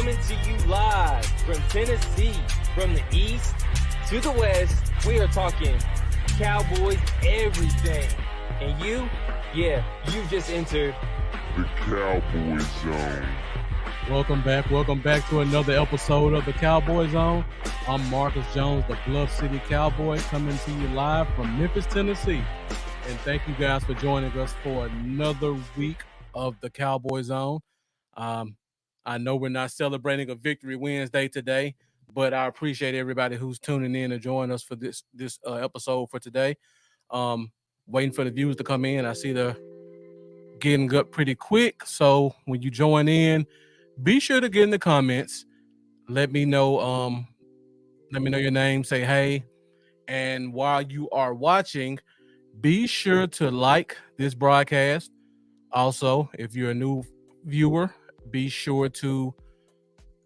coming to you live from Tennessee, from the east to the west. We are talking Cowboys everything. And you just entered the Cowboy Zone. Welcome back to another episode of the Cowboy Zone. I'm Marcus Jones, the Bluff City Cowboy, coming to you live from Memphis, Tennessee. And thank you guys for joining us for another week of the Cowboy Zone. I know we're not celebrating a Victory Wednesday today, but I appreciate everybody who's tuning in and joining us for this episode for today. Waiting for the views to come in. I see they're getting up pretty quick. So when you join in, be sure to get in the comments. Let me know your name, say hey. And while you are watching, be sure to like this broadcast. Also, if you're a new viewer, be sure to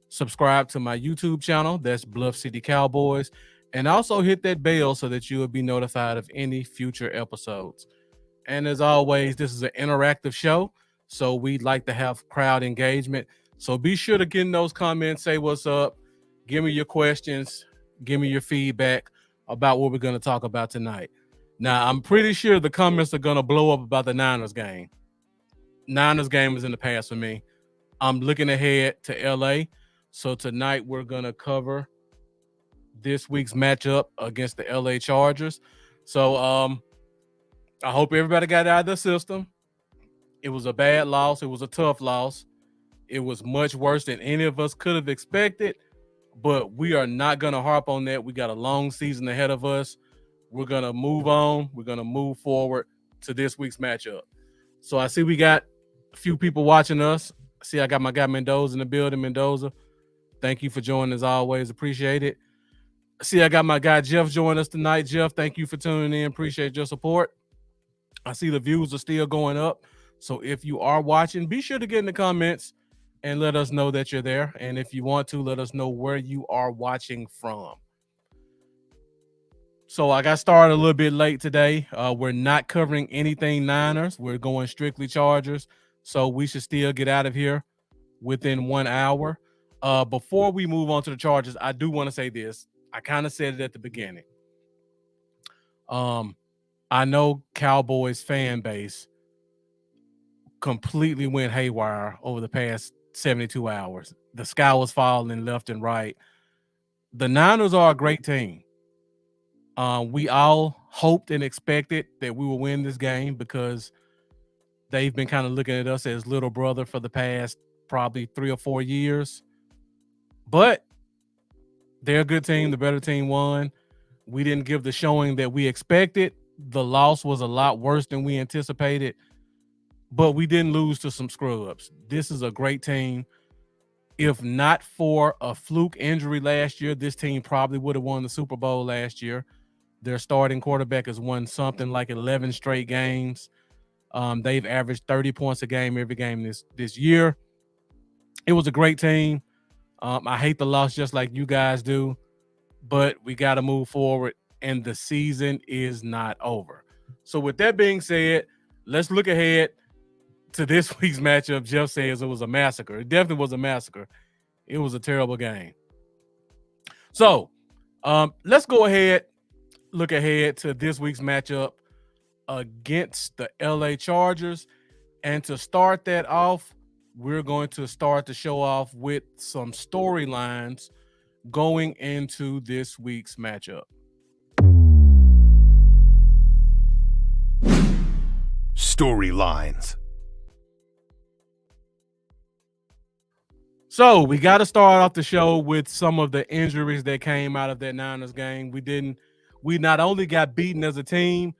subscribe to my YouTube channel. That's Bluff City Cowboys. And also hit that bell so that you will be notified of any future episodes. And as always, this is an interactive show, so we'd like to have crowd engagement. So be sure to get in those comments, say what's up, give me your questions, give me your feedback about what we're going to talk about tonight. Now, I'm pretty sure the comments are going to blow up about the Niners game. Niners game is in the past for me. I'm looking ahead to LA. So tonight we're going to cover this week's matchup against the LA Chargers. So I hope everybody got out of the system. It was a bad loss. It was a tough loss. It was much worse than any of us could have expected, but we are not going to harp on that. We got a long season ahead of us. We're going to move on. We're going to move forward to this week's matchup. So I see we got a few people watching us. See, I got my guy Mendoza in the building. Mendoza, thank you for joining as always. Appreciate it. See, I got my guy Jeff joining us tonight. Jeff, thank you for tuning in. Appreciate your support. I see the views are still going up. So if you are watching, be sure to get in the comments and let us know that you're there. And if you want to, let us know where you are watching from. So I got started a little bit late today. We're not covering anything Niners. We're going strictly Chargers. So we should still get out of here within 1 hour. Before we move on to the Chargers, I do want to say this. I kind of said it at the beginning. I know Cowboys fan base completely went haywire over the past 72 hours. The sky was falling left and right. The Niners are a great team. We all hoped and expected that we would win this game because they've been kind of looking at us as little brother for the past probably 3 or 4 years. But they're a good team. The better team won. We didn't give the showing that we expected. The loss was a lot worse than we anticipated. But we didn't lose to some screw-ups. This is a great team. If not for a fluke injury last year, this team probably would have won the Super Bowl last year. Their starting quarterback has won something like 11 straight games. They've averaged 30 points a game every game this year. It was a great team. I hate the loss just like you guys do, but we got to move forward, and the season is not over. So with that being said, let's look ahead to this week's matchup. Jeff says it was a massacre. It definitely was a massacre. It was a terrible game. So let's go ahead, look ahead to this week's matchup against the LA Chargers. And to start that off, we're going to start the show off with some storylines going into this week's matchup. Storylines. So we got to start off the show with some of the injuries that came out of that Niners game. We not only got beaten as a team,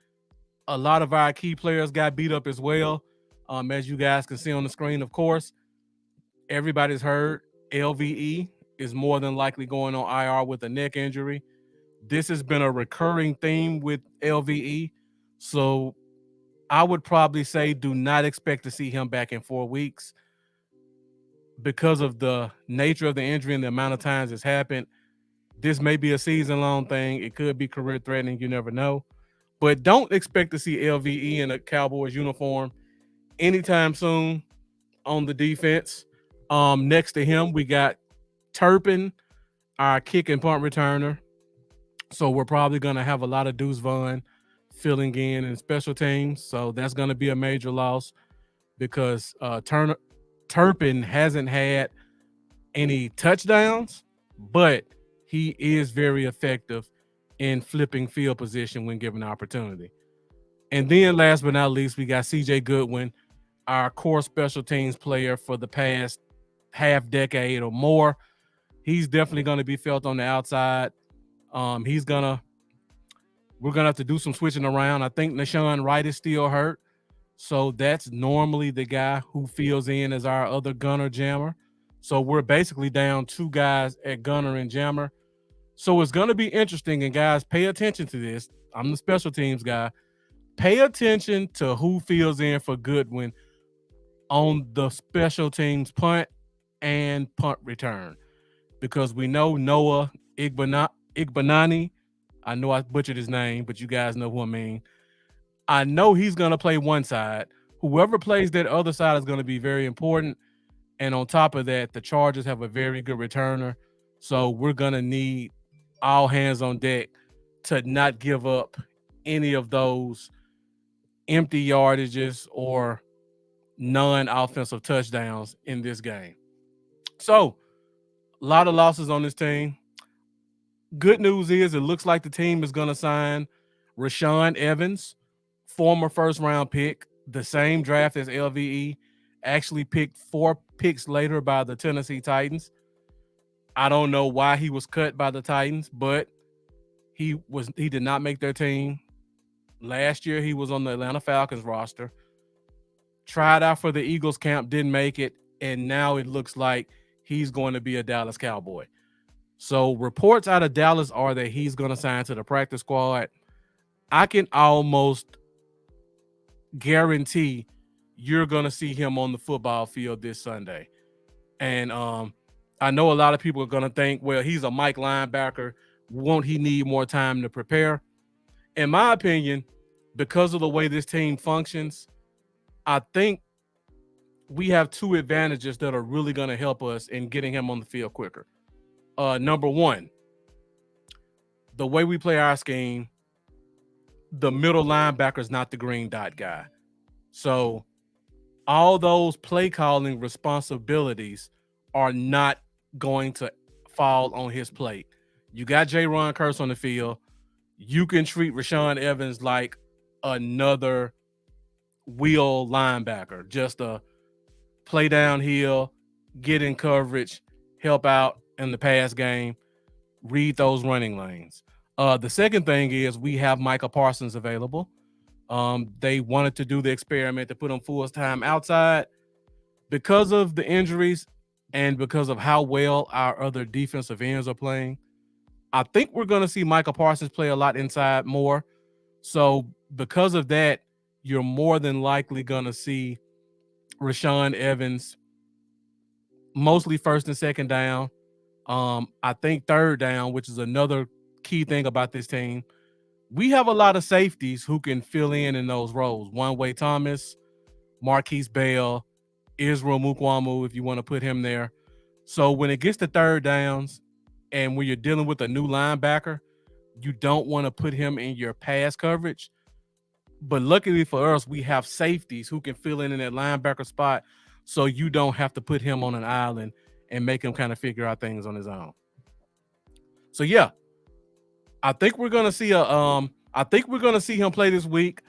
a lot of our key players got beat up as well. As you guys can see on the screen, of course, everybody's heard LVE is more than likely going on IR with a neck injury. This has been a recurring theme with LVE. So I would probably say do not expect to see him back in 4 weeks because of the nature of the injury and the amount of times it's happened. This may be a season-long thing. It could be career-threatening. You never know. But don't expect to see LVE in a Cowboys uniform anytime soon on the defense. Next to him, we got Turpin, our kick and punt returner. So we're probably going to have a lot of Deuce Vaughn filling in special teams. So that's going to be a major loss because Turpin hasn't had any touchdowns, but he is very effective in flipping field position when given the opportunity. And then last but not least, we got CJ Goodwin, our core special teams player for the past half decade or more. He's definitely going to be felt on the outside. We're gonna have to do some switching around. I think Nashawn Wright is still hurt, so that's normally the guy who fills in as our other gunner jammer. So we're basically down two guys at gunner and jammer. So it's gonna be interesting. And guys, pay attention to this. I'm the special teams guy. Pay attention to who fills in for Goodwin on the special teams punt and punt return, because we know Noah Igbanani. I know I butchered his name, but you guys know who I mean. I know he's going to play one side. Whoever plays that other side is going to be very important. And on top of that, the Chargers have a very good returner. So we're going to need all hands on deck to not give up any of those empty yardages or non-offensive touchdowns in this game. So a lot of losses on this team. Good news is it looks like the team is going to sign Rashaan Evans, former first-round pick, the same draft as LVE, actually picked 4 picks later by the Tennessee Titans. I don't know why he was cut by the Titans, but he did not make their team. Last year, he was on the Atlanta Falcons roster. Tried out for the Eagles camp, didn't make it, and now it looks like he's going to be a Dallas Cowboy. So reports out of Dallas are that he's going to sign to the practice squad. I can almost guarantee you're going to see him on the football field this Sunday. And I know a lot of people are going to think, well, he's a Mike linebacker. Won't he need more time to prepare? In my opinion, because of the way this team functions, I think we have 2 advantages that are really going to help us in getting him on the field quicker. Number one, the way we play our scheme, the middle linebacker is not the green dot guy. So all those play calling responsibilities are not going to fall on his plate. You got Ron Curse on the field. You can treat Rashaan Evans like another wheel linebacker, just a play downhill, get in coverage, help out in the pass game, read those running lanes. The second thing is we have Micah Parsons available. They wanted to do the experiment to put him full time outside. Because of the injuries and because of how well our other defensive ends are playing, I think we're going to see Micah Parsons play a lot inside more. So because of that, you're more than likely going to see Rashaan Evans mostly first and second down. I think third down, which is another key thing about this team. We have a lot of safeties who can fill in those roles. One-Way Thomas, Marquise Bell, Israel Mukwamu, if you want to put him there. So when it gets to third downs and when you're dealing with a new linebacker, you don't want to put him in your pass coverage. But luckily for us, we have safeties who can fill in that linebacker spot, so you don't have to put him on an island and make him kind of figure out things on his own. So yeah, I think we're gonna see him play this week.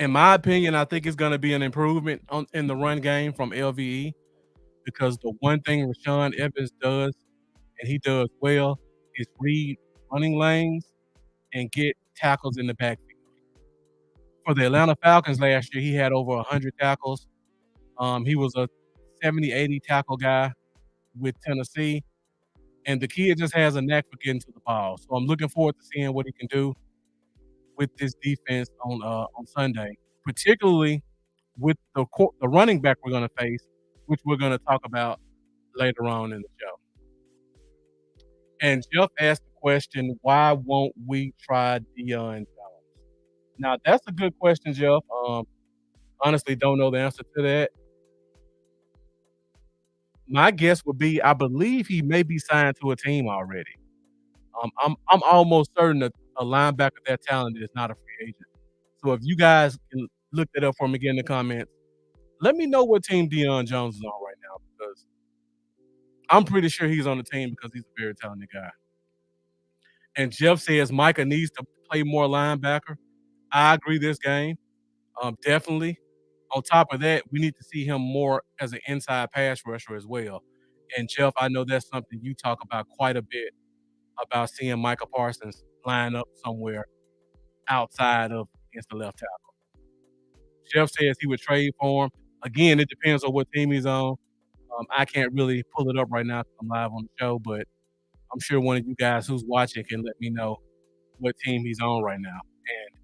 In my opinion, I think it's gonna be an improvement in the run game from LVE, because the one thing Rashaan Evans does, and he does well, is read running lanes and get tackles in the backfield. For the Atlanta Falcons last year, he had over 100 tackles. He was a 70, 80 tackle guy with Tennessee. And the kid just has a knack for getting to the ball. So I'm looking forward to seeing what he can do with this defense on Sunday, particularly with the running back we're going to face, which we're going to talk about later on in the show. And Jeff asked the question, why won't we try Deion Jones? Now, that's a good question, Jeff. Honestly, don't know the answer to that. My guess would be I believe he may be signed to a team already. I'm almost certain that a linebacker that talented is not a free agent. So if you guys can look that up for me again in the comments, let me know what team Deion Jones is on right now because I'm pretty sure he's on the team because he's a very talented guy. And Jeff says Micah needs to play more linebacker. I agree this game. Definitely. On top of that, we need to see him more as an inside pass rusher as well. And Jeff, I know that's something you talk about quite a bit about seeing Micah Parsons line up somewhere outside of against the left tackle. Jeff says he would trade for him. Again, it depends on what team he's on. I can't really pull it up right now because I'm live on the show, but I'm sure one of you guys who's watching can let me know what team he's on right now. And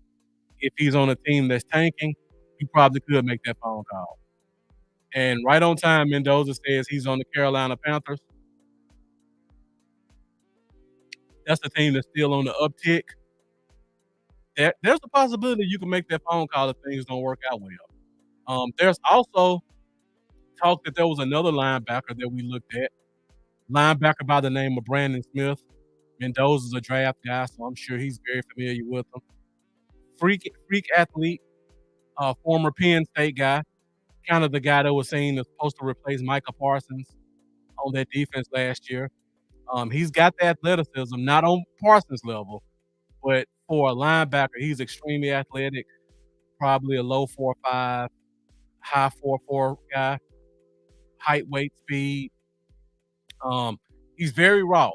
if he's on a team that's tanking, you probably could make that phone call. And right on time, Mendoza says he's on the Carolina Panthers. That's the team that's still on the uptick. There's a possibility you can make that phone call if things don't work out well. There's also talk that there was another linebacker that we looked at, linebacker by the name of Brandon Smith. Mendoza's a draft guy, so I'm sure he's very familiar with him. Freak athlete, former Penn State guy, kind of the guy that was seen as supposed to replace Micah Parsons on that defense last year. He's got the athleticism, not on Parsons level, but for a linebacker, he's extremely athletic, probably a low 4.5, high 4.4 guy, height, weight, speed. He's very raw.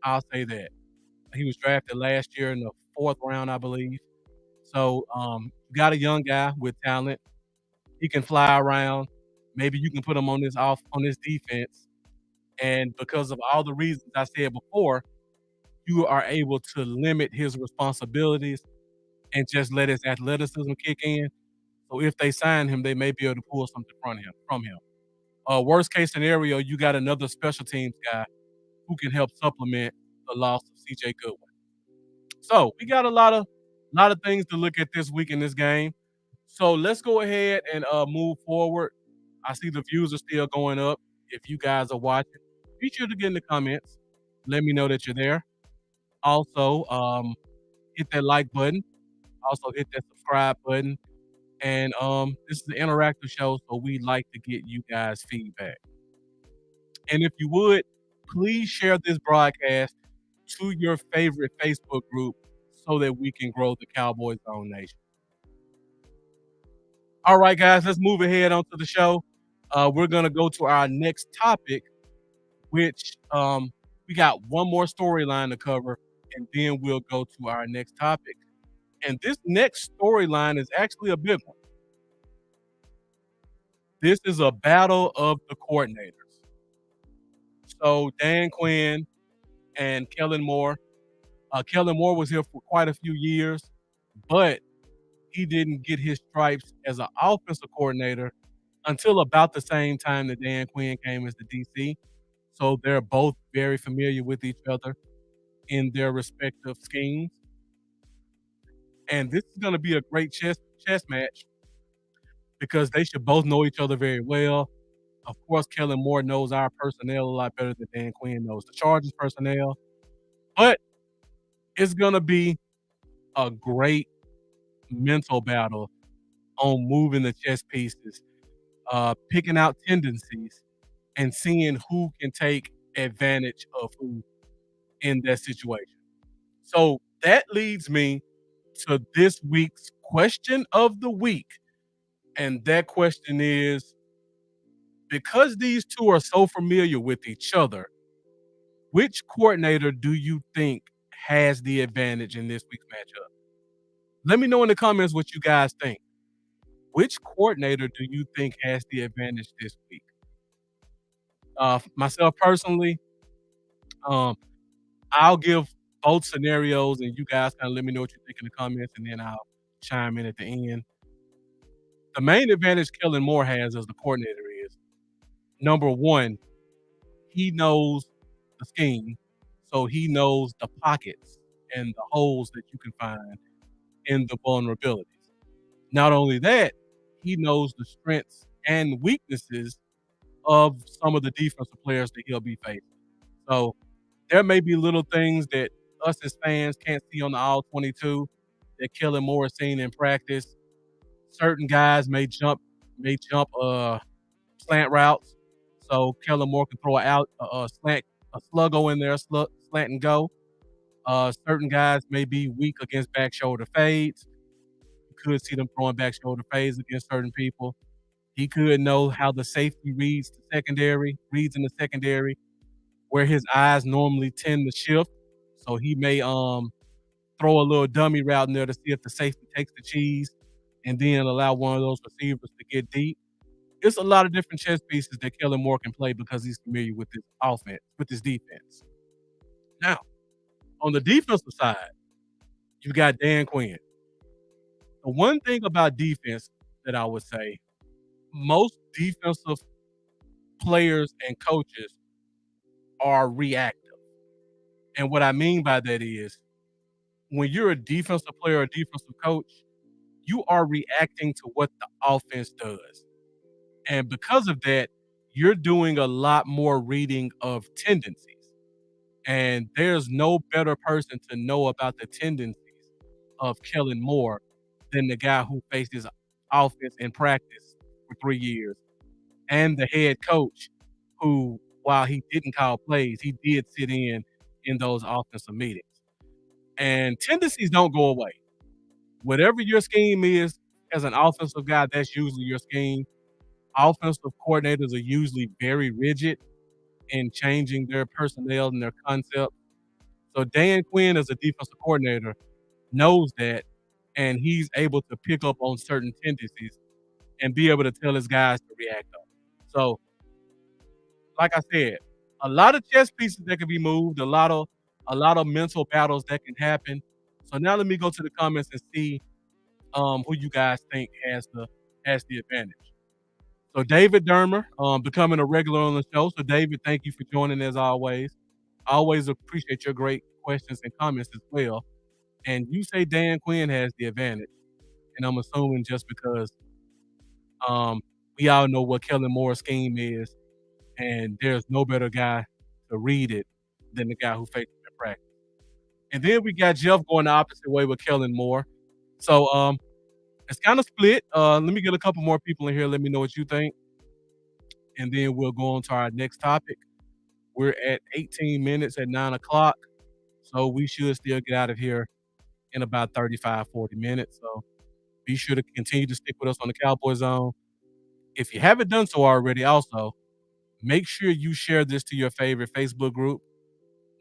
I'll say that. He was drafted last year in the 4th round, I believe. So, you got a young guy with talent. He can fly around. Maybe you can put him on this defense. And because of all the reasons I said before, you are able to limit his responsibilities and just let his athleticism kick in. So if they sign him, they may be able to pull something from him. Worst case scenario, you got another special teams guy who can help supplement the loss of CJ Goodwin. So we got a lot of things to look at this week in this game. So let's go ahead and move forward. I see the views are still going up. If you guys are watching, be sure to get in the comments. Let me know that you're there. Also, hit that like button. Also, hit that subscribe button. And this is an interactive show, so we like to get you guys feedback. And if you would, please share this broadcast to your favorite Facebook group so that we can grow the Cowboys Zone Nation. All right, guys, let's move ahead onto the show. We're going to go to our next topic, which we got one more storyline to cover, and then we'll go to our next topic. And this next storyline is actually a big one. This is a battle of the coordinators. So Dan Quinn and Kellen Moore. Kellen Moore was here for quite a few years, but he didn't get his stripes as an offensive coordinator until about the same time that Dan Quinn came as the DC. So they're both very familiar with each other in their respective schemes. And this is going to be a great chess match because they should both know each other very well. Of course, Kellen Moore knows our personnel a lot better than Dan Quinn knows the Chargers personnel. But it's going to be a great mental battle on moving the chess pieces, picking out tendencies, and seeing who can take advantage of who in that situation. So that leads me to this week's question of the week. And that question is, because these two are so familiar with each other, which coordinator do you think has the advantage in this week's matchup? Let me know in the comments what you guys think. Which coordinator do you think has the advantage this week? Myself personally, I'll give both scenarios, and you guys kind of let me know what you think in the comments, and then I'll chime in at the end. The main advantage Kellen Moore has as the coordinator is, number one, he knows the scheme, so he knows the pockets and the holes that you can find in the vulnerabilities. Not only that, he knows the strengths and weaknesses of some of the defensive players that he'll be facing. So there may be little things that us as fans can't see on the all 22 that Kellen Moore is seeing in practice. Certain guys may jump slant routes, so Kellen Moore can throw out a sluggo in there, slant and go. Certain guys may be weak against back shoulder fades. You could see them throwing back shoulder fades against certain people. He could know how the safety reads in the secondary, where his eyes normally tend to shift. So he may throw a little dummy route in there to see if the safety takes the cheese and then allow one of those receivers to get deep. It's a lot of different chess pieces that Kellen Moore can play because he's familiar with this offense, with this defense. Now, on the defensive side, you got Dan Quinn. The one thing about defense that I would say, most defensive players and coaches are reactive. And what I mean by that is when you're a defensive player or defensive coach, you are reacting to what the offense does. And because of that, you're doing a lot more reading of tendencies. And there's no better person to know about the tendencies of Kellen Moore than the guy who faced his offense in practice for 3 years and the head coach who, while he didn't call plays, he did sit in those offensive meetings. And tendencies don't go away. Whatever your scheme is, as an offensive guy, that's usually your scheme. Offensive coordinators are usually very rigid in changing their personnel and their concept. So Dan Quinn, as a defensive coordinator, knows that, and he's able to pick up on certain tendencies and be able to tell his guys to react on. So, like I said, a lot of chess pieces that can be moved, a lot of mental battles that can happen. So now let me go to the comments and see who you guys think has the advantage. So David Dermer, becoming a regular on the show. So David, thank you for joining as always. I always appreciate your great questions and comments as well. And you say Dan Quinn has the advantage, and I'm assuming just because um, we all know what Kellen Moore's scheme is, and there's no better guy to read it than the guy who faced him in practice. And then we got Jeff going the opposite way with Kellen Moore. So it's kind of split. Let me get a couple more people in here. Let me know what you think. And then we'll go on to our next topic. We're at 18 minutes at 9 o'clock. So we should still get out of here in about 35, 40 minutes. So be sure to continue to stick with us on the Cowboy Zone. If you haven't done so already, also, make sure you share this to your favorite Facebook group.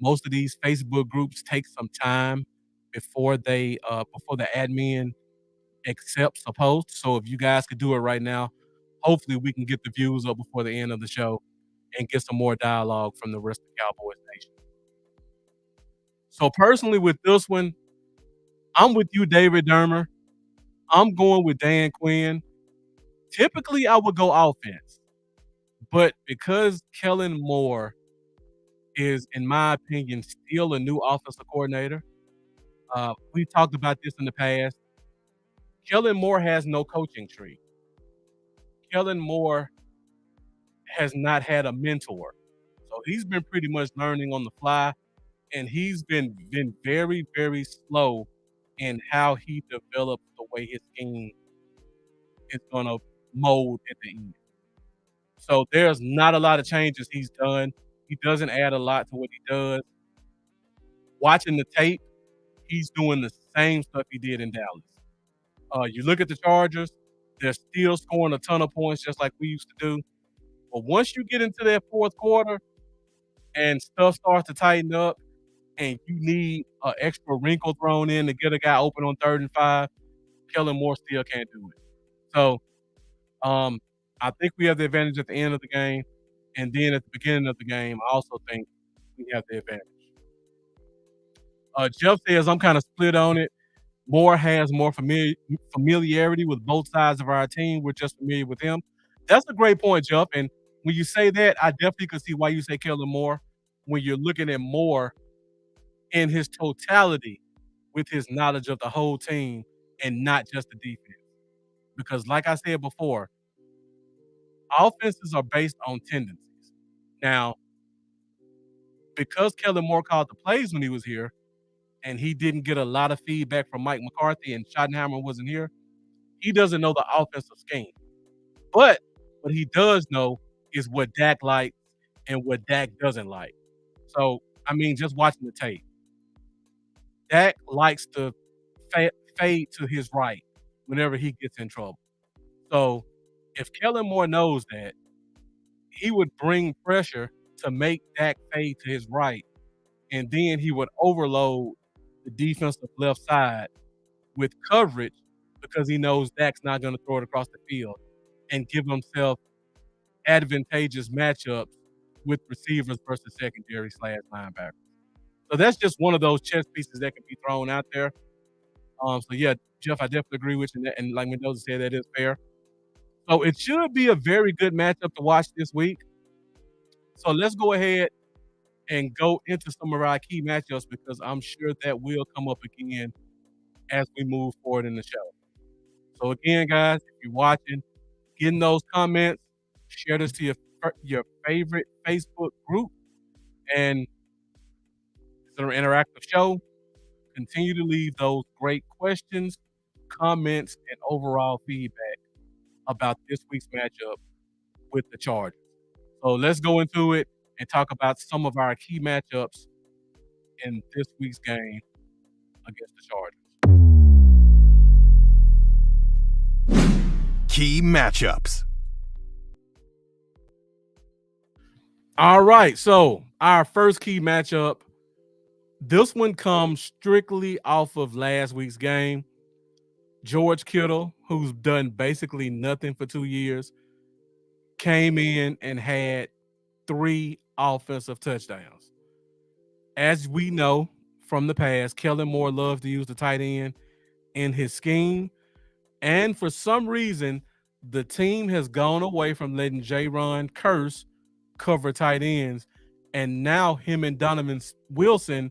Most of these Facebook groups take some time before before the admin accepts a post. So if you guys could do it right now, hopefully we can get the views up before the end of the show and get some more dialogue from the rest of the Cowboys Nation. So personally with this one, I'm with you, David Dermer. I'm going with Dan Quinn. Typically, I would go offense. But because Kellen Moore is, in my opinion, still a new offensive coordinator, we talked about this in the past. Kellen Moore has no coaching tree. Kellen Moore has not had a mentor. So he's been pretty much learning on the fly, and he's been very, very slow in how he develops the way his scheme is going to mold at the end. So there's not a lot of changes he's done. He doesn't add a lot to what he does. Watching the tape, he's doing the same stuff he did in Dallas. You look at the Chargers, they're still scoring a ton of points just like we used to do. But once you get into that fourth quarter and stuff starts to tighten up and you need an extra wrinkle thrown in to get a guy open on 3rd and 5, Kellen Moore still can't do it. So I think we have the advantage at the end of the game. And then at the beginning of the game, I also think we have the advantage. Jeff says, I'm kind of split on it. Moore has more familiarity with both sides of our team. We're just familiar with him. That's a great point, Jeff. And when you say that, I definitely could see why you say Kellen Moore when you're looking at Moore in his totality with his knowledge of the whole team and not just the defense. Because like I said before, offenses are based on tendencies. Now, because Kellen Moore called the plays when he was here, and he didn't get a lot of feedback from Mike McCarthy and Schottenheimer wasn't here, he doesn't know the offensive scheme. But what he does know is what Dak likes and what Dak doesn't like. So, I mean, just watching the tape, Dak likes to fade to his right whenever he gets in trouble. So, if Kellen Moore knows that, he would bring pressure to make Dak fade to his right, and then he would overload the defensive left side with coverage because he knows Dak's not gonna throw it across the field and give himself advantageous matchups with receivers versus secondary/linebacker. So that's just one of those chess pieces that can be thrown out there. So yeah, Jeff, I definitely agree with you, and like Mendoza said, that is fair. So it should be a very good matchup to watch this week. So let's go ahead and go into some of our key matchups because I'm sure that will come up again as we move forward in the show. So again, guys, if you're watching, get in those comments, share this to your favorite Facebook group, and it's an interactive show. Continue to leave those great questions, comments, and overall feedback about this week's matchup with the Chargers. So let's go into it and talk about some of our key matchups in this week's game against the Chargers. Key matchups. All right, so our first key matchup, this one comes strictly off of last week's game. George Kittle, who's done basically nothing for 2 years, came in and had 3 offensive touchdowns. As we know from the past, Kellen Moore loves to use the tight end in his scheme. And for some reason, the team has gone away from letting J-Ron Curse cover tight ends. And now him and Donovan Wilson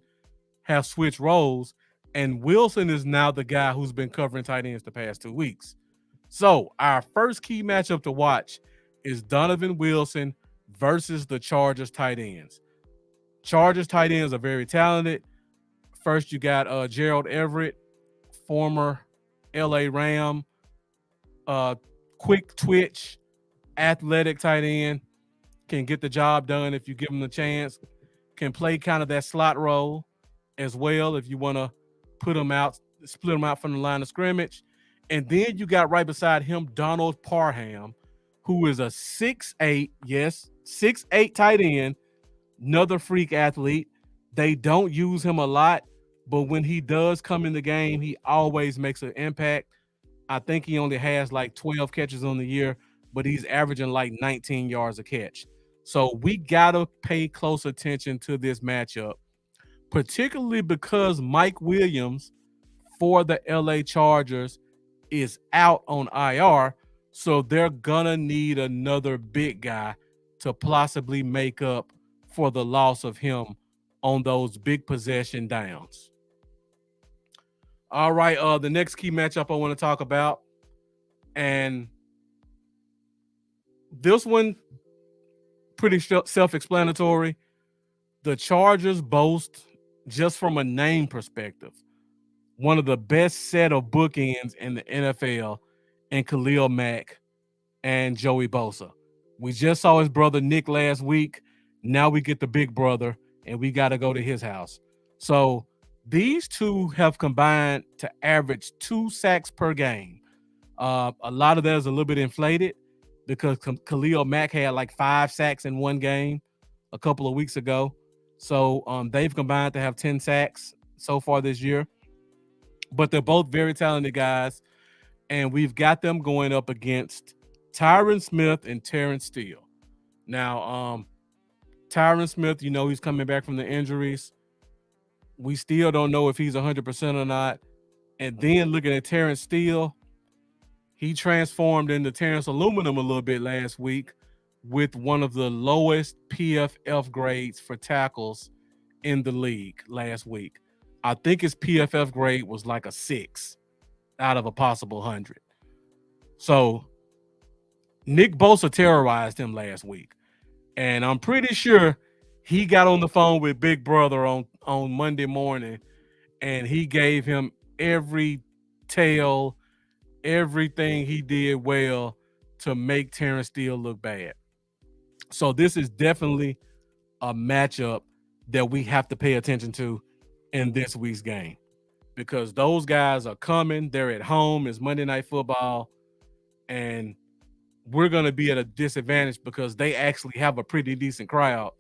have switched roles. And Wilson is now the guy who's been covering tight ends the past 2 weeks. So our first key matchup to watch is Donovan Wilson versus the Chargers tight ends. Chargers tight ends are very talented. First, you got Gerald Everett, former LA Ram, quick twitch, athletic tight end, can get the job done if you give him the chance, can play kind of that slot role as well if you want to put him out, split him out from the line of scrimmage. And then you got right beside him Donald Parham, who is a 6'8", yes, 6'8" tight end, another freak athlete. They don't use him a lot, but when he does come in the game, he always makes an impact. I think he only has like 12 catches on the year, but he's averaging like 19 yards a catch. So we got to pay close attention to this matchup, particularly because Mike Williams for the LA Chargers is out on IR. So they're going to need another big guy to possibly make up for the loss of him on those big possession downs. All right, the next key matchup I want to talk about, and this one pretty self-explanatory. The Chargers boast, just from a name perspective, one of the best set of bookends in the NFL in Khalil Mack and Joey Bosa. We just saw his brother Nick last week. Now we get the big brother, and we got to go to his house. So these two have combined to average 2 sacks per game. A lot of that is a little bit inflated because Khalil Mack had like 5 sacks in one game a couple of weeks ago. So they've combined to have 10 sacks so far this year. But they're both very talented guys, and we've got them going up against Tyron Smith and Terrence Steele. Now, Tyron Smith, you know, he's coming back from the injuries. We still don't know if he's 100% or not. And then looking at Terrence Steele, he transformed into Terrence Aluminum a little bit last week with one of the lowest PFF grades for tackles in the league last week. I think his PFF grade was like a 6 out of a possible 100. So Nick Bosa terrorized him last week, and I'm pretty sure he got on the phone with Big Brother on Monday morning, and he gave him every tale, everything he did well to make Terrence Steele look bad. So this is definitely a matchup that we have to pay attention to in this week's game, because those guys are coming. They're at home. It's Monday Night Football, and we're going to be at a disadvantage because they actually have a pretty decent crowd.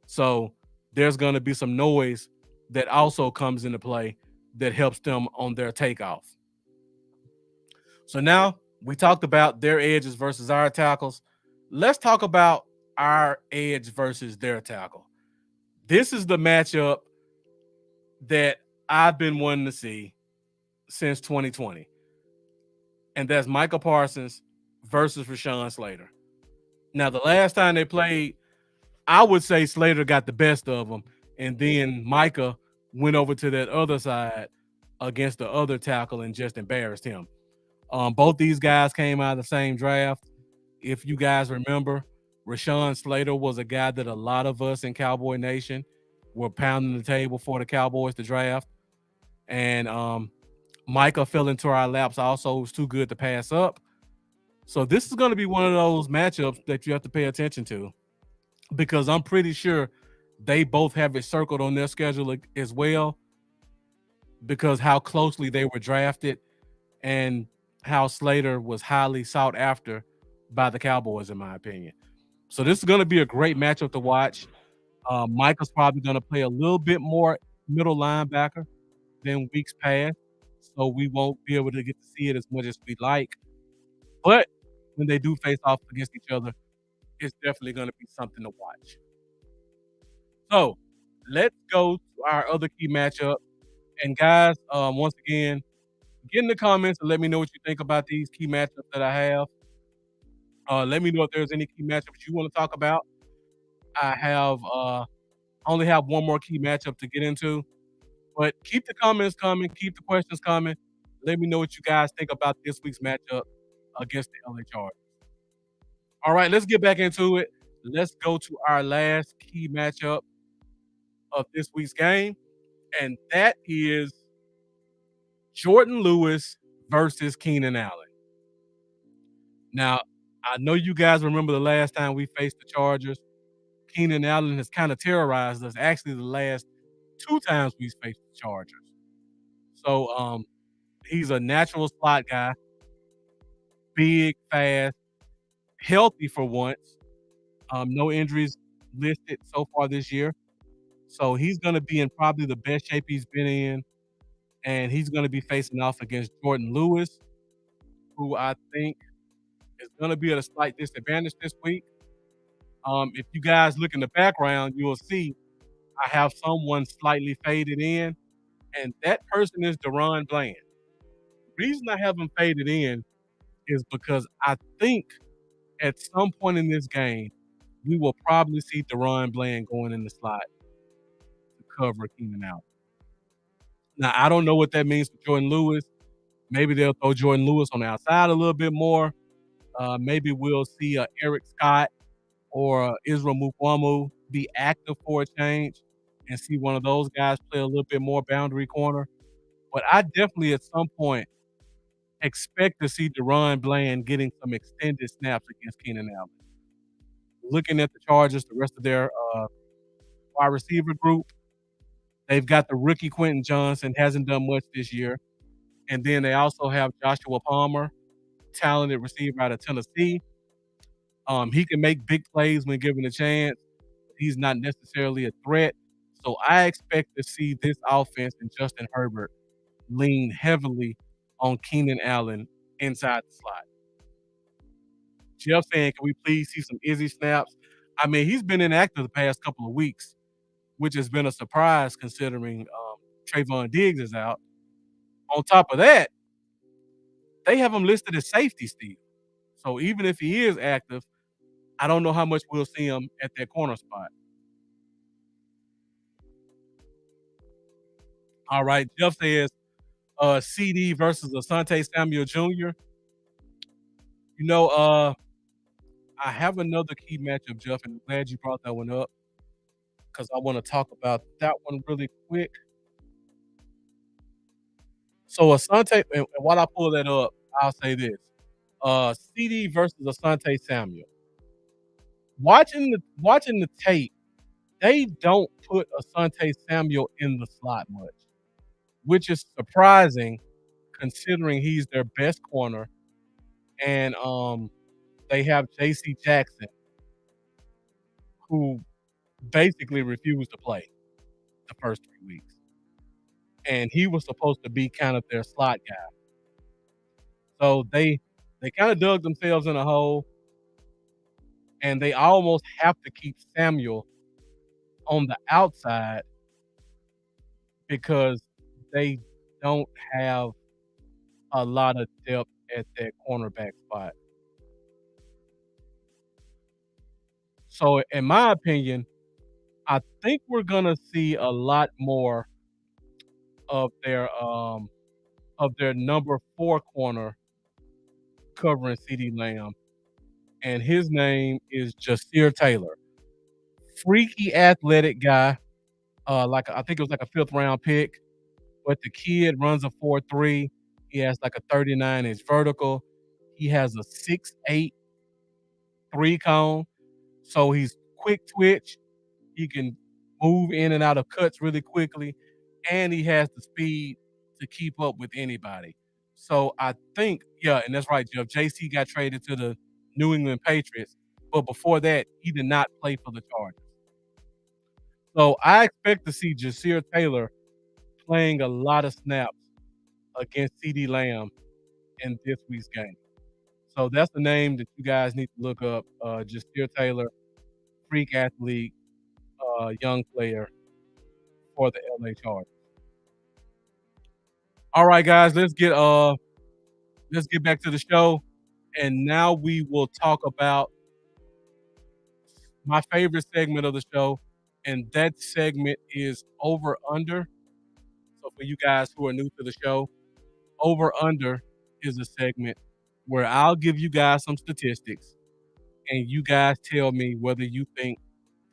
So there's going to be some noise that also comes into play that helps them on their takeoff. So now we talked about their edges versus our tackles. Let's talk about our edge versus their tackle. This is the matchup that I've been wanting to see since 2020. And that's Micah Parsons versus Rashawn Slater. Now, the last time they played, I would say Slater got the best of them, and then Micah went over to that other side against the other tackle and just embarrassed him. Both these guys came out of the same draft. If you guys remember, Rashawn Slater was a guy that a lot of us in Cowboy Nation were pounding the table for the Cowboys to draft. And Micah fell into our laps also. It was too good to pass up. So this is going to be one of those matchups that you have to pay attention to, because I'm pretty sure they both have it circled on their schedule as well, because how closely they were drafted and how Slater was highly sought after by the Cowboys, in my opinion. So this is going to be a great matchup to watch. Micah's probably going to play a little bit more middle linebacker than weeks past, so we won't be able to get to see it as much as we'd like. But when they do face off against each other, it's definitely going to be something to watch. So let's go to our other key matchup. And guys, once again, get in the comments and let me know what you think about these key matchups that I have. Let me know if there's any key matchups you want to talk about. I have only have one more key matchup to get into, but keep the comments coming, keep the questions coming. Let me know what you guys think about this week's matchup against the LA Chargers. All right, let's get back into it. Let's go to our last key matchup of this week's game, and that is Jordan Lewis versus Keenan Allen. Now, I know you guys remember the last time we faced the Chargers. Keenan Allen has kind of terrorized us. Actually, the last two times we faced the Chargers. So he's a natural slot guy, big, fast, healthy for once. No injuries listed so far this year. So he's going to be in probably the best shape he's been in, and he's going to be facing off against Jordan Lewis, who I think is going to be at a slight disadvantage this week. If you guys look in the background, you will see I have someone slightly faded in, and that person is Deron Bland. The reason I have him faded in is because I think at some point in this game, we will probably see Deron Bland going in the slot to cover Keenan Allen. Now, I don't know what that means for Jordan Lewis. Maybe they'll throw Jordan Lewis on the outside a little bit more. Maybe we'll see Eric Scott or Israel Mukwamu be active for a change and see one of those guys play a little bit more boundary corner. But I definitely at some point expect to see Deron Bland getting some extended snaps against Keenan Allen. Looking at the Chargers, the rest of their wide receiver group, they've got the rookie Quentin Johnson, hasn't done much this year. And then they also have Joshua Palmer, talented receiver out of Tennessee. He can make big plays when given a chance. He's not necessarily a threat. So I expect to see this offense and Justin Herbert lean heavily on Keenan Allen inside the slot. Jeff saying, can we please see some Izzy snaps? I mean, he's been inactive the past couple of weeks, which has been a surprise considering Trayvon Diggs is out. On top of that, they have him listed as safety still. So even if he is active, I don't know how much we'll see him at that corner spot. All right, Jeff says CD versus Asante Samuel Jr. You know, I have another key matchup, Jeff, and I'm glad you brought that one up because I want to talk about that one really quick. So Asante, and while I pull that up, I'll say this: CD versus Asante Samuel. Watching the tape, they don't put Asante Samuel in the slot much, which is surprising considering he's their best corner, and they have J.C. Jackson, who basically refused to play the first 3 weeks, and he was supposed to be kind of their slot guy. So they kind of dug themselves in a hole, and they almost have to keep Samuel on the outside because they don't have a lot of depth at that cornerback spot. So in my opinion, I think we're gonna see a lot more of their number 4 corner covering CeeDee Lamb, and his name is Jasir Taylor. Freaky athletic guy, like I think it was like a 5th round pick, but the kid runs a 4.3. He has like a 39-inch vertical. He has a 6'8" 3-cone, so he's quick twitch. He can move in and out of cuts really quickly, and he has the speed to keep up with anybody. So I think, yeah, and that's right, Jeff. JC got traded to the New England Patriots, but before that, he did not play for the Chargers. So I expect to see Jasir Taylor playing a lot of snaps against CeeDee Lamb in this week's game. So that's the name that you guys need to look up. Jasir Taylor, freak athlete, young player for the LA Chargers. All right, guys, let's get back to the show, and now we will talk about my favorite segment of the show, and that segment is over under. So for you guys who are new to the show, over under is a segment where I'll give you guys some statistics, and you guys tell me whether you think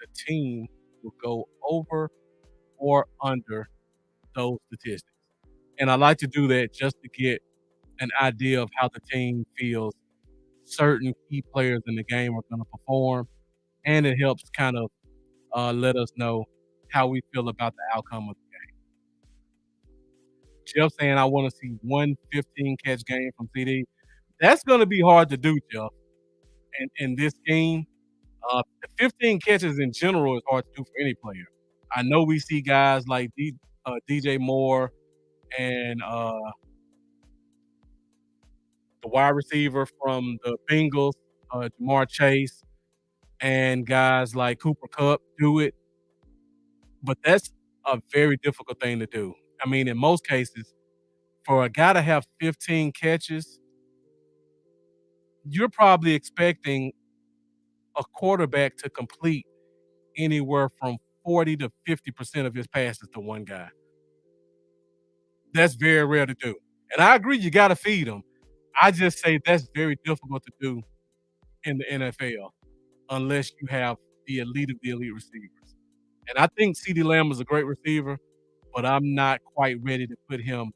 the team will go over or under those statistics. And I like to do that just to get an idea of how the team feels certain key players in the game are going to perform, and it helps kind of let us know how we feel about the outcome of the game. Jeff saying I want to see one 15-catch game from CD. That's going to be hard to do, Jeff. In this game, 15 catches in general is hard to do for any player. I know we see guys like DJ Moore and the wide receiver from the Bengals, Jamar Chase, and guys like Cooper Kupp do it, but that's a very difficult thing to do. I mean, in most cases, for a guy to have 15 catches, you're probably expecting a quarterback to complete anywhere from 40 to 50% of his passes to one guy. That's very rare to do. And I agree, you got to feed him. I just say that's very difficult to do in the NFL unless you have the elite of the elite receivers. And I think CeeDee Lamb is a great receiver, but I'm not quite ready to put him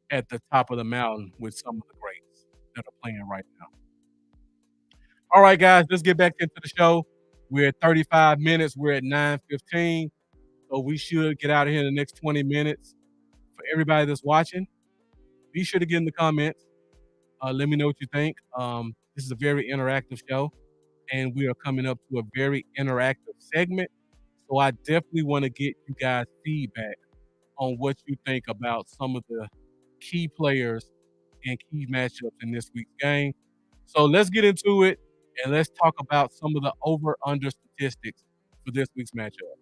at the top of the mountain with some of the greats that are playing right now. All right, guys, let's get back into the show. We're at 35 minutes. We're at 9:15, so we should get out of here in the next 20 minutes. For everybody that's watching, be sure to get in the comments. Let me know what you think. This is a very interactive show, and we are coming up to a very interactive segment. So I definitely want to get you guys feedback on what you think about some of the key players and key matchups in this week's game. So let's get into it, and let's talk about some of the over-under statistics for this week's matchup.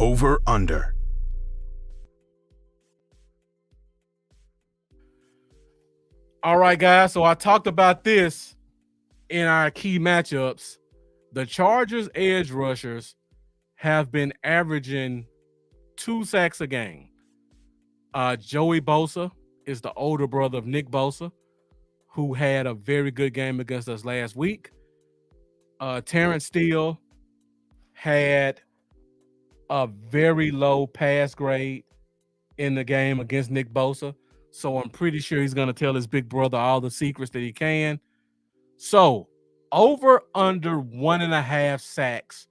Over-under. All right, guys. So I talked about this in our key matchups. The Chargers edge rushers have been averaging 2 sacks a game. Joey Bosa is the older brother of Nick Bosa, who had a very good game against us last week. Terrence Steele had a very low pass grade in the game against Nick Bosa. So I'm pretty sure he's going to tell his big brother all the secrets that he can. So over under 1.5 sacks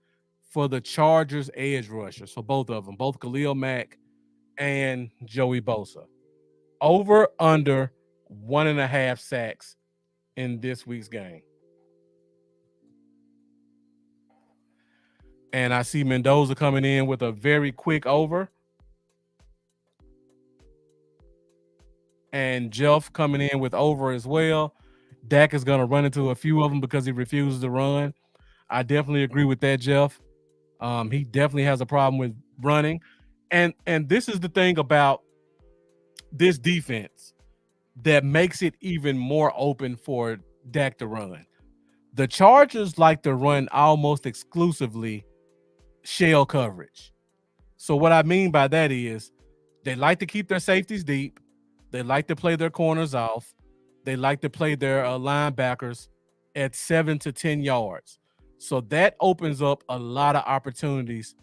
for the Chargers edge rushers, for both of them, both Khalil Mack and Joey Bosa. Over under 1.5 sacks in this week's game. And I see Mendoza coming in with a very quick over. And Jeff coming in with over as well. Dak is going to run into a few of them because he refuses to run. I definitely agree with that, Jeff. He definitely has a problem with running. And this is the thing about this defense that makes it even more open for Dak to run. The Chargers like to run almost exclusively shell coverage. So what I mean by that is they like to keep their safeties deep. They like to play their corners off. They like to play their linebackers at 7 to 10 yards. So that opens up a lot of opportunities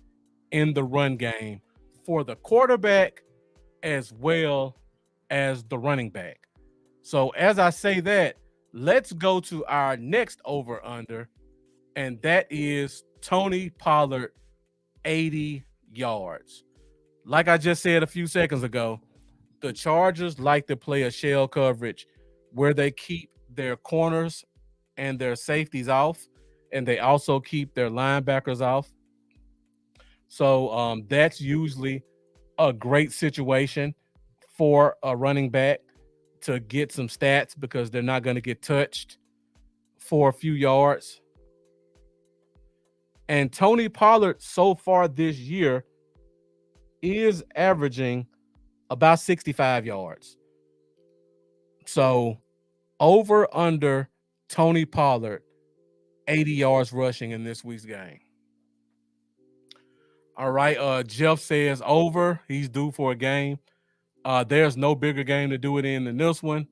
in the run game for the quarterback as well as the running back. So as I say that, let's go to our next over-under, and that is Tony Pollard, 80 yards. Like I just said a few seconds ago, the Chargers like to play a shell coverage where they keep their corners and their safeties off, and they also keep their linebackers off. So that's usually a great situation for a running back to get some stats because they're not going to get touched for a few yards. And Tony Pollard so far this year is averaging about 65 yards. So over under Tony Pollard, 80 yards rushing in this week's game. All right. Jeff says over. He's due for a game. There's no bigger game to do it in than this one.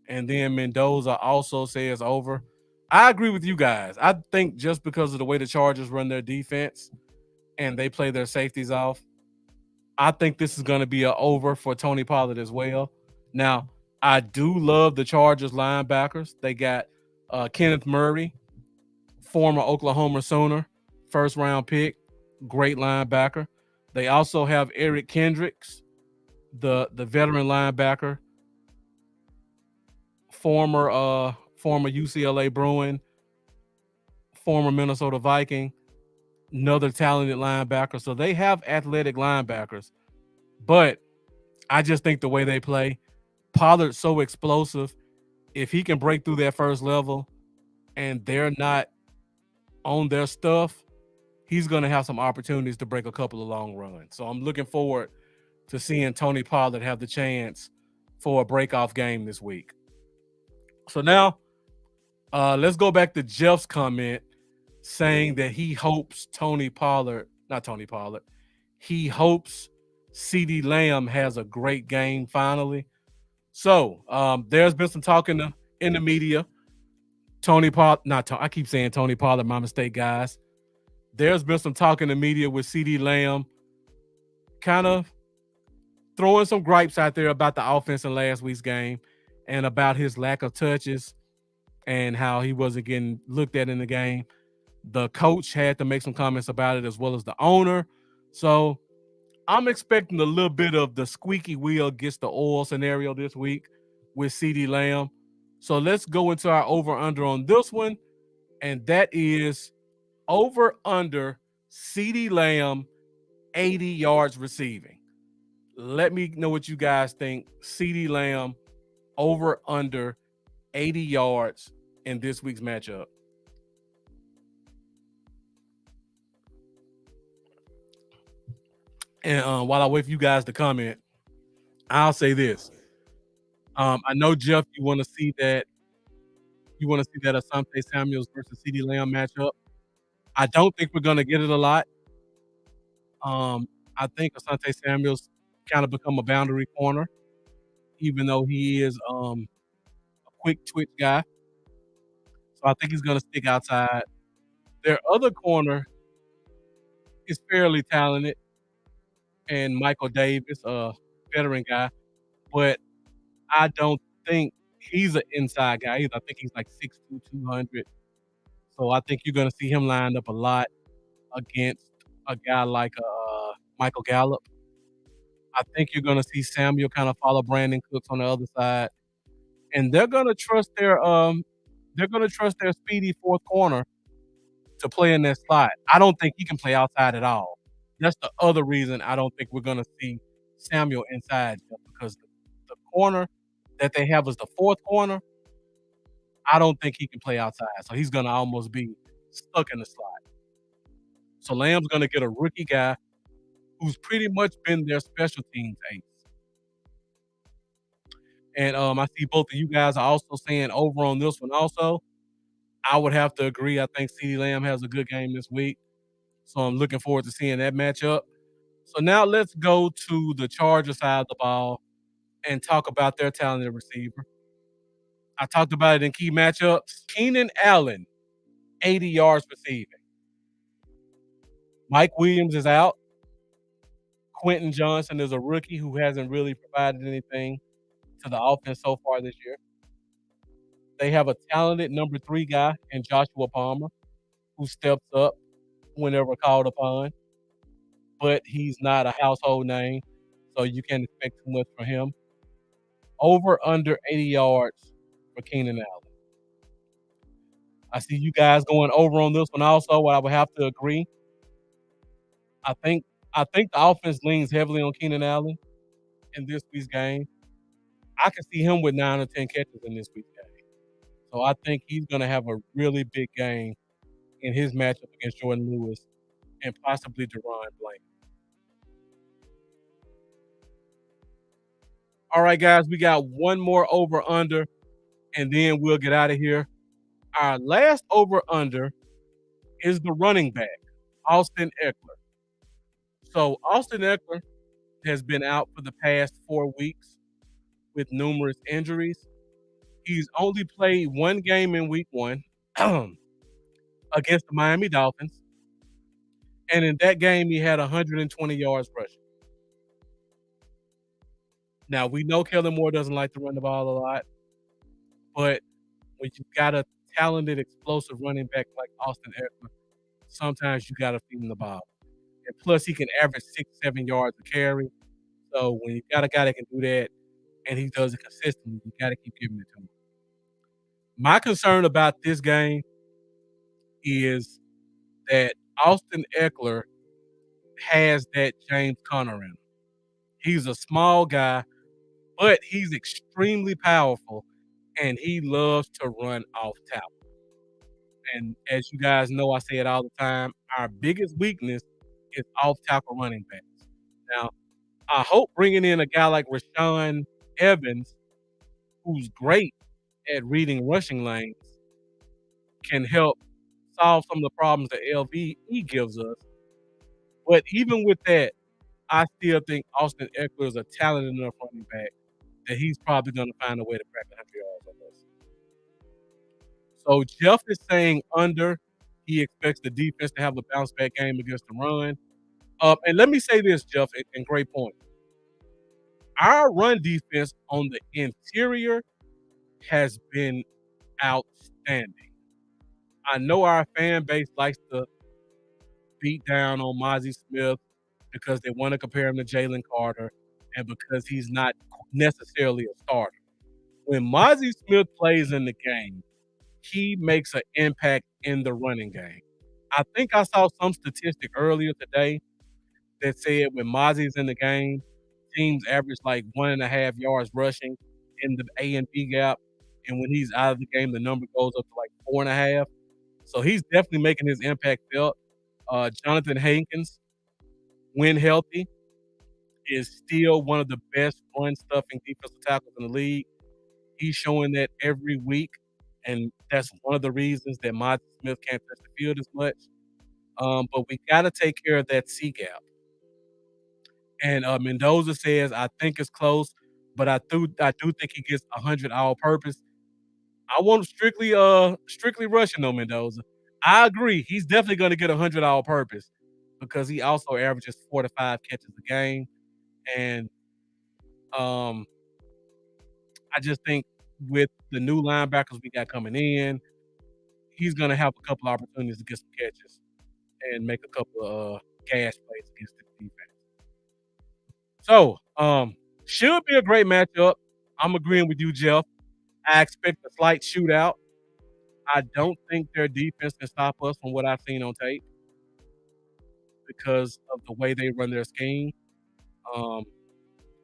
And then Mendoza also says over. I agree with you guys. I think just because of the way the Chargers run their defense and they play their safeties off, I think this is going to be an over for Tony Pollard as well. Now, I do love the Chargers linebackers. They got Kenneth Murray, former Oklahoma Sooner, first-round pick, great linebacker. They also have Eric Kendricks, the veteran linebacker, former UCLA Bruin, former Minnesota Viking, another talented linebacker. So they have athletic linebackers, but I just think the way they play, Pollard's so explosive. If he can break through that first level and they're not on their stuff, he's going to have some opportunities to break a couple of long runs. So I'm looking forward to seeing Tony Pollard have the chance for a breakoff game this week. So now let's go back to Jeff's comment saying that he hopes he hopes CeeDee Lamb has a great game finally. So there's been some talking in the media. I keep saying Tony Pollard, my mistake, guys. There's been some talk in the media with CeeDee Lamb kind of throwing some gripes out there about the offense in last week's game and about his lack of touches and how he wasn't getting looked at in the game. The coach had to make some comments about it as well as the owner. So I'm expecting a little bit of the squeaky wheel gets the oil scenario this week with CeeDee Lamb. So let's go into our over-under on this one, and that is over-under CeeDee Lamb, 80 yards receiving. Let me know what you guys think. CeeDee Lamb, over-under 80 yards in this week's matchup. And while I wait for you guys to comment, I'll say this. I know, Jeff, you want to see that Asante Samuels versus CeeDee Lamb matchup. I don't think we're going to get it a lot. I think Asante Samuels kind of become a boundary corner, even though he is a quick twitch guy. So I think he's going to stick outside. Their other corner is fairly talented, and Michael Davis, a veteran guy, but I don't think he's an inside guy either. I think he's like 6'2", 200. So I think you're going to see him lined up a lot against a guy like Michael Gallup. I think you're going to see Samuel kind of follow Brandon Cooks on the other side, and they're going to trust their speedy fourth corner to play in that slot. I don't think he can play outside at all. That's the other reason I don't think we're going to see Samuel inside, because the corner that they have as the fourth corner, I don't think he can play outside. So he's going to almost be stuck in the slot. So Lamb's going to get a rookie guy who's pretty much been their special teams ace. And I see both of you guys are also saying over on this one also. I would have to agree. I think CeeDee Lamb has a good game this week. So I'm looking forward to seeing that matchup. So now let's go to the Charger side of the ball and talk about their talented receiver. I talked about it in key matchups. Keenan Allen, 80 yards receiving. Mike Williams is out. Quentin Johnson is a rookie who hasn't really provided anything to the offense so far this year. They have a talented number 3 guy in Joshua Palmer who steps up whenever called upon, but he's not a household name, so you can't expect too much from him. Over under 80 yards for Keenan Allen. I see you guys going over on this one also. I would have to agree. I think the offense leans heavily on Keenan Allen in this week's game. I can see him with 9 or 10 catches in this week's game. So I think he's going to have a really big game in his matchup against Jordan Lewis and possibly Deron Blank. All right, guys, we got one more over-under, and then we'll get out of here. Our last over-under is the running back, Austin Eckler. So Austin Eckler has been out for the past 4 weeks with numerous injuries. He's only played one game in week 1 against the Miami Dolphins. And in that game, he had 120 yards rushing. Now, we know Kellen Moore doesn't like to run the ball a lot, but when you've got a talented, explosive running back like Austin Eckler, sometimes you got to feed him the ball. And plus, he can average 6-7 yards a carry. So when you got a guy that can do that and he does it consistently, you got to keep giving it to him. My concern about this game is that Austin Eckler has that James Conner in him. He's a small guy, but he's extremely powerful, and he loves to run off tackle. And as you guys know, I say it all the time, our biggest weakness is off tackle running backs. Now, I hope bringing in a guy like Rashaan Evans, who's great at reading rushing lanes, can help solve some of the problems that LVE gives us. But even with that, I still think Austin Eckler is a talented enough running back that he's probably going to find a way to crack 100 yards on us. So Jeff is saying under. He expects the defense to have a bounce back game against the run. And let me say this, Jeff, and great point. Our run defense on the interior has been outstanding. I know our fan base likes to beat down on Mozzie Smith because they want to compare him to Jalen Carter and because he's not necessarily a starter. When Mozzie Smith plays in the game, he makes an impact in the running game. I think I saw some statistic earlier today that said when Mozzie's in the game, teams average like 1.5 yards rushing in the A and B gap. And when he's out of the game, the number goes up to like 4.5. So he's definitely making his impact felt. Jonathan Hankins, when healthy, is still one of the best run-stuffing defensive tackles in the league. He's showing that every week, and that's one of the reasons that Mozzie Smith can't touch the field as much. But we got to take care of that C gap. And Mendoza says, I think it's close, but I do think he gets 100 all-purpose. I want strictly rushing though, Mendoza. I agree. He's definitely going to get 100 all purpose because he also averages 4 to 5 catches a game. And um, I just think with the new linebackers we got coming in, he's going to have a couple opportunities to get some catches and make a couple of gas plays against the defense. So, should be a great matchup. I'm agreeing with you, Jeff. I expect a slight shootout. I don't think their defense can stop us from what I've seen on tape because of the way they run their scheme. Um,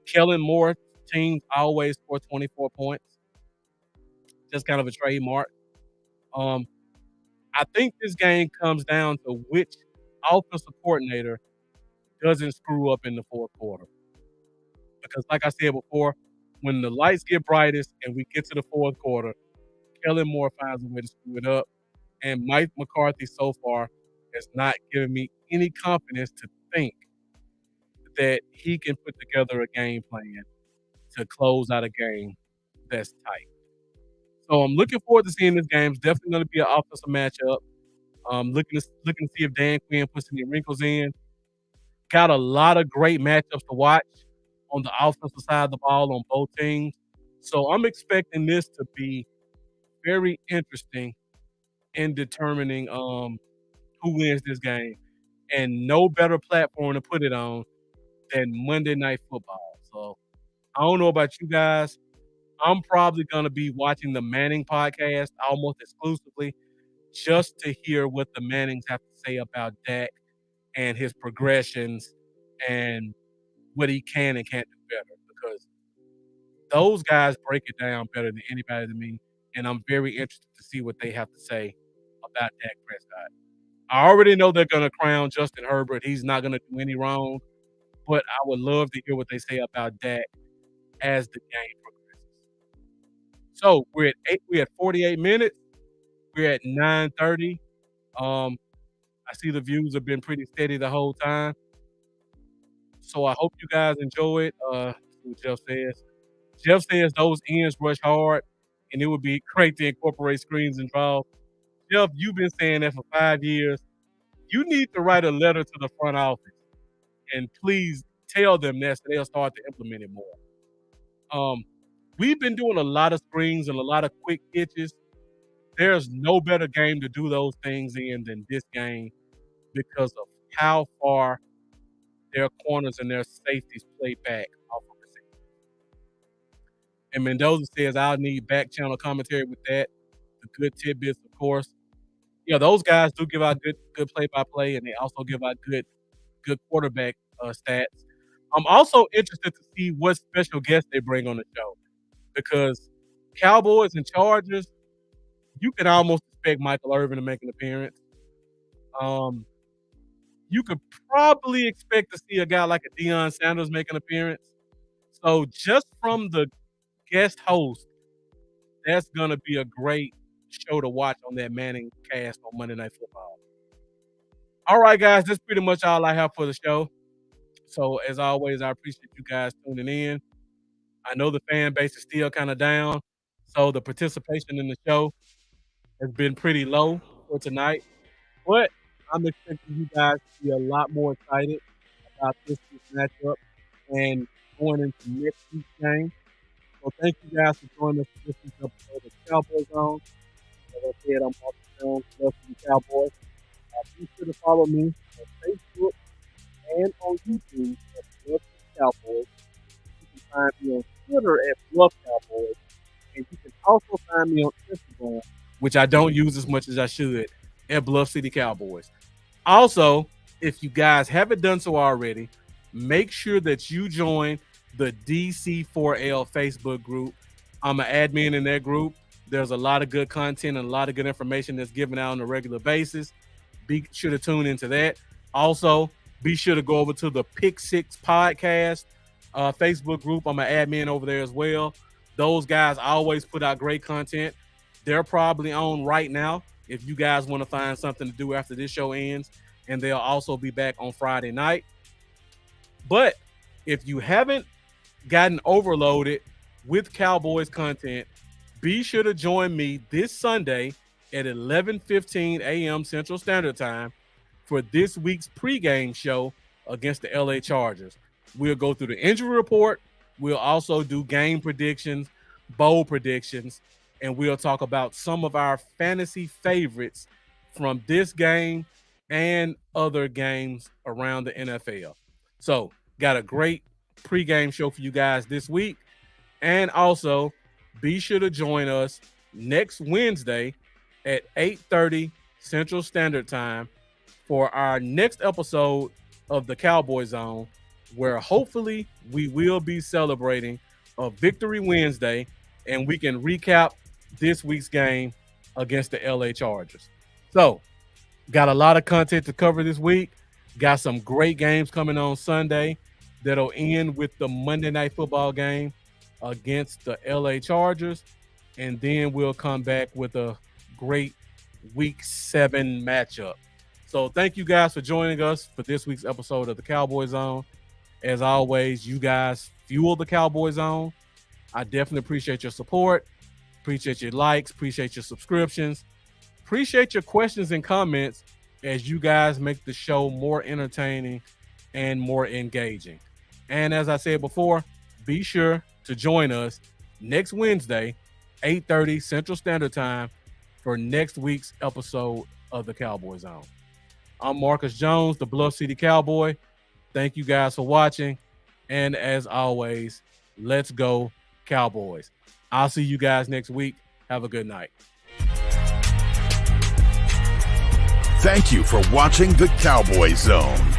Kellen Moore teams always score 24 points, just kind of a trademark. Um, I think this game comes down to which offensive coordinator doesn't screw up in the fourth quarter. Because, like I said before, when the lights get brightest and we get to the fourth quarter, Kellen Moore finds a way to screw it up. And Mike McCarthy so far has not given me any confidence to think that he can put together a game plan to close out a game that's tight. So I'm looking forward to seeing this game. It's definitely going to be an offensive matchup. Looking to see if Dan Quinn puts any wrinkles in. Got a lot of great matchups to watch on the offensive side of the ball on both teams. So I'm expecting this to be very interesting in determining who wins this game. And no better platform to put it on than Monday Night Football. So I don't know about you guys. I'm probably going to be watching the Manning podcast almost exclusively just to hear what the Mannings have to say about Dak and his progressions and what he can and can't do better because those guys break it down better than anybody to me. And I'm very interested to see what they have to say about Dak Prescott. I already know they're going to crown Justin Herbert. He's not going to do any wrong, but I would love to hear what they say about Dak as the game progresses. So we're at 48 minutes. We're at 9:30. I see the views have been pretty steady the whole time. So I hope you guys enjoy it. See what Jeff says. Jeff says those ends rush hard, and it would be great to incorporate screens and draws. Jeff, you've been saying that for 5 years. You need to write a letter to the front office and please tell them that so they'll start to implement it more. We've been doing a lot of screens and a lot of quick pitches. There's no better game to do those things in than this game because of how far their corners and their safeties play back off of receiver. And Mendoza says, I'll need back channel commentary with that. The good tidbits, of course. Yeah, those guys do give out good play-by-play, and they also give out good quarterback stats. I'm also interested to see what special guests they bring on the show because Cowboys and Chargers, you can almost expect Michael Irvin to make an appearance. You could probably expect to see a guy like a Deion Sanders make an appearance. So just from the guest host, that's going to be a great show to watch on that Manning cast on Monday Night Football. All right, guys, that's pretty much all I have for the show. So as always, I appreciate you guys tuning in. I know the fan base is still kind of down, so the participation in the show has been pretty low for tonight. But I'm expecting you guys to be a lot more excited about this matchup and going into next week's game. So thank you guys for joining us for this week's episode of Cowboy Zone. As I said, I'm Marcus Jones, love for the Cowboys. Be sure to follow me on Facebook and on YouTube at Bluff Cowboys. You can find me on Twitter at Bluff Cowboys. And you can also find me on Instagram, which I don't use as much as I should, at Bluff City Cowboys. Also, if you guys haven't done so already, make sure that you join the DC4L Facebook group. I'm an admin in that group. There's a lot of good content and a lot of good information that's given out on a regular basis. Be sure to tune into that. Also, be sure to go over to the Pick Six Podcast Facebook group. I'm an admin over there as well. Those guys always put out great content. They're probably on right now if you guys want to find something to do after this show ends. And they'll also be back on Friday night. But if you haven't gotten overloaded with Cowboys content, be sure to join me this Sunday at 11:15 a.m. Central Standard Time for this week's pregame show against the LA Chargers. We'll go through the injury report. We'll also do game predictions, bowl predictions, and we'll talk about some of our fantasy favorites from this game and other games around the NFL. So, got a great pregame show for you guys this week. And also, be sure to join us next Wednesday at 8:30 Central Standard Time for our next episode of the Cowboy Zone, where hopefully we will be celebrating a Victory Wednesday and we can recap this week's game against the LA Chargers. So, got a lot of content to cover this week. Got some great games coming on Sunday that'll end with the Monday Night Football game against the LA Chargers. And then we'll come back with a great Week 7 matchup. So thank you guys for joining us for this week's episode of the Cowboy Zone. As always, you guys fuel the Cowboy Zone. I definitely appreciate your support. Appreciate your likes. Appreciate your subscriptions. Appreciate your questions and comments as you guys make the show more entertaining and more engaging. And as I said before, be sure to join us next Wednesday, 8:30 Central Standard Time for next week's episode of the Cowboy Zone. I'm Marcus Jones, the Bluff City Cowboy. Thank you guys for watching. And as always, let's go Cowboys. I'll see you guys next week. Have a good night. Thank you for watching the Cowboy Zone.